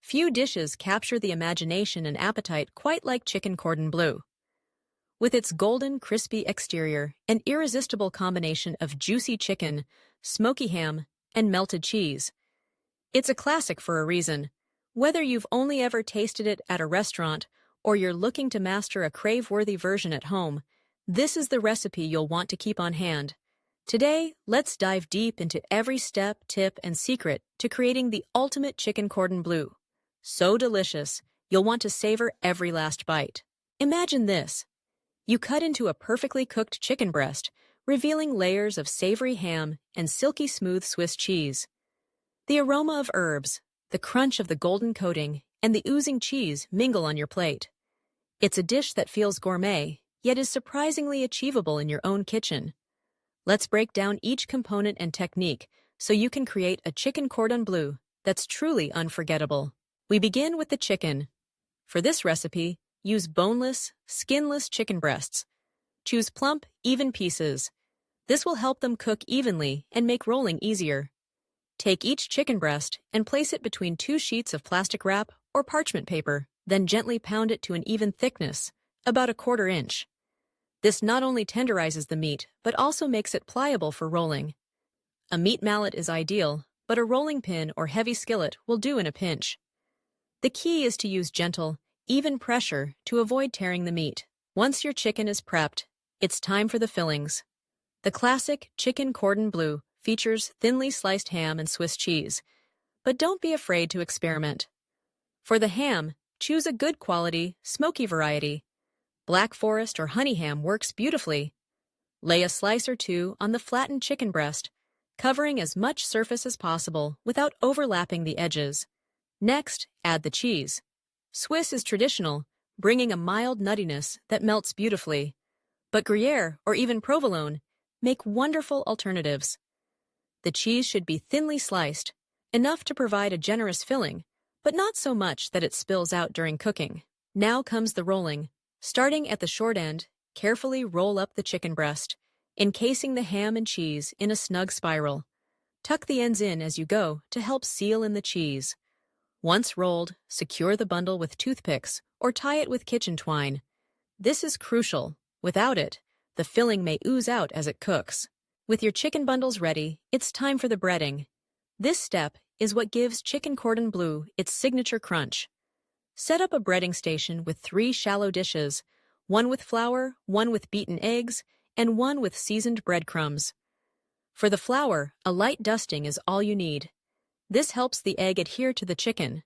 Few dishes capture the imagination and appetite quite like chicken cordon bleu. With its golden, crispy exterior, an irresistible combination of juicy chicken, smoky ham, and melted cheese. It's a classic for a reason. Whether you've only ever tasted it at a restaurant or you're looking to master a crave-worthy version at home, this is the recipe you'll want to keep on hand. Today, let's dive deep into every step, tip, and secret to creating the ultimate chicken cordon bleu. So delicious, you'll want to savor every last bite. Imagine this. You cut into a perfectly cooked chicken breast, revealing layers of savory ham and silky smooth Swiss cheese. The aroma of herbs, the crunch of the golden coating, and the oozing cheese mingle on your plate. It's a dish that feels gourmet, yet is surprisingly achievable in your own kitchen. Let's break down each component and technique so you can create a chicken cordon bleu that's truly unforgettable. We begin with the chicken. For this recipe, use boneless, skinless chicken breasts. Choose plump, even pieces. This will help them cook evenly and make rolling easier. Take each chicken breast and place it between 2 sheets of plastic wrap or parchment paper, then gently pound it to an even thickness, about 1/4 inch. This not only tenderizes the meat, but also makes it pliable for rolling. A meat mallet is ideal, but a rolling pin or heavy skillet will do in a pinch. The key is to use gentle, even pressure to avoid tearing the meat. Once your chicken is prepped, it's time for the fillings. The classic chicken cordon bleu features thinly sliced ham and Swiss cheese, but don't be afraid to experiment. For the ham, choose a good quality, smoky variety. Black Forest or honey ham works beautifully. Lay a slice or two on the flattened chicken breast, covering as much surface as possible without overlapping the edges. Next, add the cheese. Swiss is traditional, bringing a mild nuttiness that melts beautifully. But Gruyere or even provolone make wonderful alternatives. The cheese should be thinly sliced, enough to provide a generous filling, but not so much that it spills out during cooking. Now comes the rolling. Starting at the short end, carefully roll up the chicken breast, encasing the ham and cheese in a snug spiral. Tuck the ends in as you go to help seal in the cheese. Once rolled, secure the bundle with toothpicks or tie it with kitchen twine. This is crucial. Without it, the filling may ooze out as it cooks. With your chicken bundles ready, it's time for the breading. This step is what gives chicken cordon bleu its signature crunch. Set up a breading station with 3 shallow dishes, one with flour, one with beaten eggs, and one with seasoned breadcrumbs. For the flour, a light dusting is all you need. This helps the egg adhere to the chicken.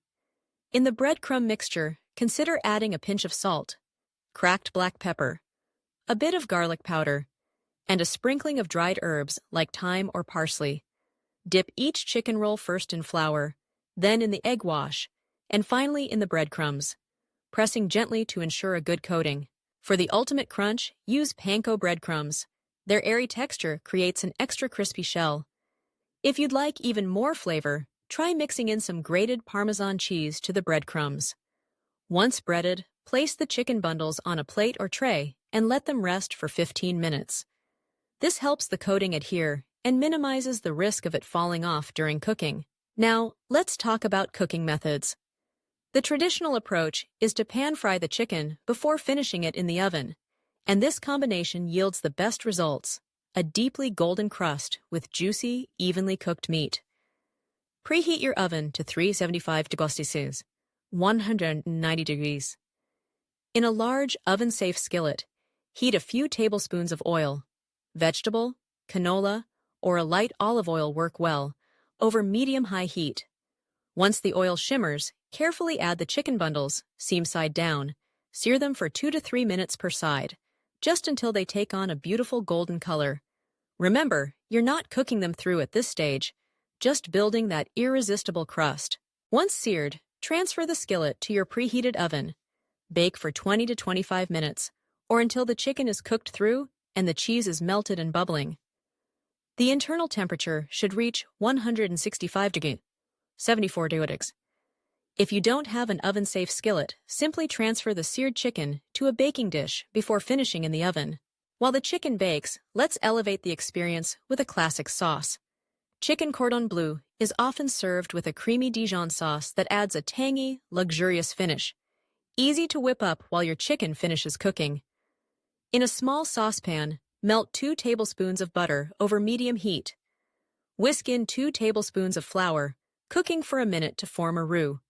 In the breadcrumb mixture, consider adding a pinch of salt, cracked black pepper, a bit of garlic powder, and a sprinkling of dried herbs like thyme or parsley. Dip each chicken roll first in flour, then in the egg wash, and finally in the breadcrumbs, pressing gently to ensure a good coating. For the ultimate crunch, use panko breadcrumbs. Their airy texture creates an extra crispy shell. If you'd like even more flavor, try mixing in some grated Parmesan cheese to the breadcrumbs. Once breaded, place the chicken bundles on a plate or tray and let them rest for 15 minutes. This helps the coating adhere and minimizes the risk of it falling off during cooking. Now, let's talk about cooking methods. The traditional approach is to pan-fry the chicken before finishing it in the oven, and this combination yields the best results, a deeply golden crust with juicy, evenly cooked meat. Preheat your oven to 375 degrees Celsius, 190 degrees. In a large, oven-safe skillet, heat a few tablespoons of oil. Vegetable, canola, or a light olive oil work well, over medium-high heat. Once the oil shimmers, carefully add the chicken bundles, seam side down. Sear them for 2 to 3 minutes per side, just until they take on a beautiful golden color. Remember, you're not cooking them through at this stage, just building that irresistible crust. Once seared, transfer the skillet to your preheated oven. Bake for 20 to 25 minutes, or until the chicken is cooked through and the cheese is melted and bubbling. The internal temperature should reach 165 degrees, 74 degrees. If you don't have an oven-safe skillet, simply transfer the seared chicken to a baking dish before finishing in the oven. While the chicken bakes, let's elevate the experience with a classic sauce. Chicken cordon bleu is often served with a creamy Dijon sauce that adds a tangy, luxurious finish. Easy to whip up while your chicken finishes cooking. In a small saucepan, melt 2 tablespoons of butter over medium heat. Whisk in 2 tablespoons of flour, cooking for a minute to form a roux.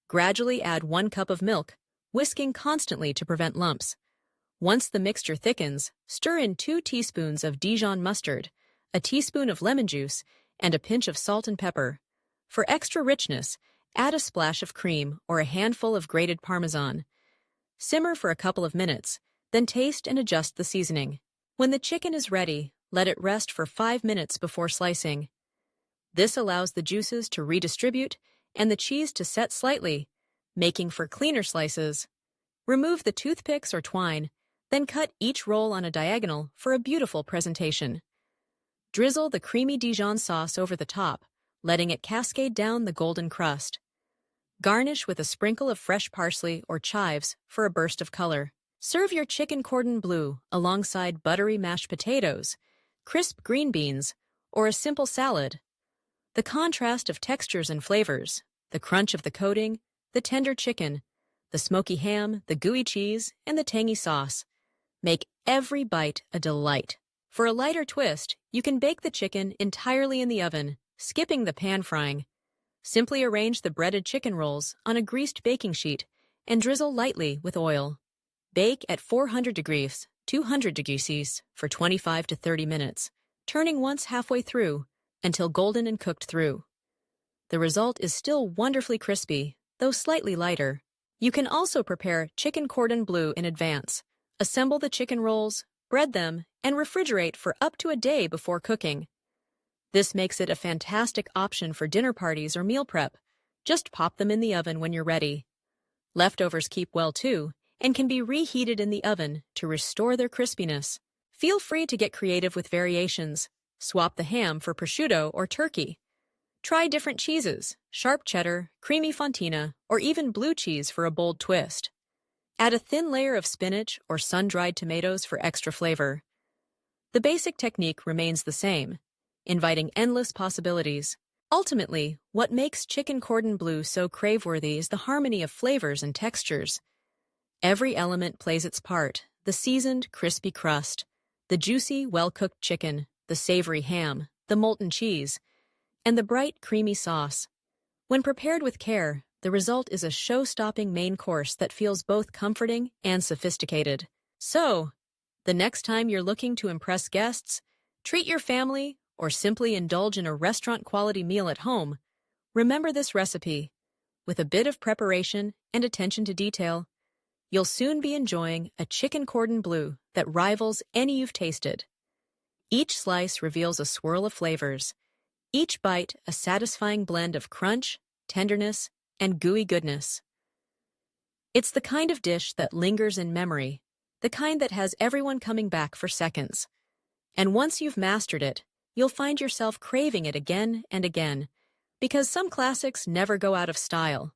Gradually add 1 cup of milk, whisking constantly to prevent lumps. Once the mixture thickens, stir in 2 teaspoons of Dijon mustard, a teaspoon of lemon juice, and a pinch of salt and pepper. For extra richness, add a splash of cream or a handful of grated Parmesan. Simmer for a couple of minutes, then taste and adjust the seasoning. When the chicken is ready, let it rest for 5 minutes before slicing. This allows the juices to redistribute and the cheese to set slightly, making for cleaner slices. Remove the toothpicks or twine, then cut each roll on a diagonal for a beautiful presentation. Drizzle the creamy Dijon sauce over the top, letting it cascade down the golden crust. Garnish with a sprinkle of fresh parsley or chives for a burst of color. Serve your chicken cordon bleu alongside buttery mashed potatoes, crisp green beans, or a simple salad. The contrast of textures and flavors, the crunch of the coating, the tender chicken, the smoky ham, the gooey cheese, and the tangy sauce, make every bite a delight. For a lighter twist, you can bake the chicken entirely in the oven, skipping the pan frying. Simply arrange the breaded chicken rolls on a greased baking sheet and drizzle lightly with oil. Bake at 400 degrees, 200 degrees Celsius for 25 to 30 minutes, turning once halfway through until golden and cooked through. The result is still wonderfully crispy, though slightly lighter. You can also prepare chicken cordon bleu in advance. Assemble the chicken rolls, bread them, and refrigerate for up to a day before cooking. This makes it a fantastic option for dinner parties or meal prep. Just pop them in the oven when you're ready. Leftovers keep well too, and can be reheated in the oven to restore their crispiness. Feel free to get creative with variations. Swap the ham for prosciutto or turkey. Try different cheeses, sharp cheddar, creamy fontina, or even blue cheese for a bold twist. Add a thin layer of spinach or sun-dried tomatoes for extra flavor. The basic technique remains the same, inviting endless possibilities. Ultimately, what makes chicken cordon bleu so crave-worthy is the harmony of flavors and textures. Every element plays its part: the seasoned, crispy crust, the juicy, well-cooked chicken, the savory ham, the molten cheese, and the bright, creamy sauce. When prepared with care, the result is a show-stopping main course that feels both comforting and sophisticated. So, the next time you're looking to impress guests, treat your family, or simply indulge in a restaurant-quality meal at home, remember this recipe. With a bit of preparation and attention to detail, you'll soon be enjoying a chicken cordon bleu that rivals any you've tasted. Each slice reveals a swirl of flavors, each bite a satisfying blend of crunch, tenderness, and gooey goodness. It's the kind of dish that lingers in memory, the kind that has everyone coming back for seconds. And once you've mastered it, you'll find yourself craving it again and again, because some classics never go out of style.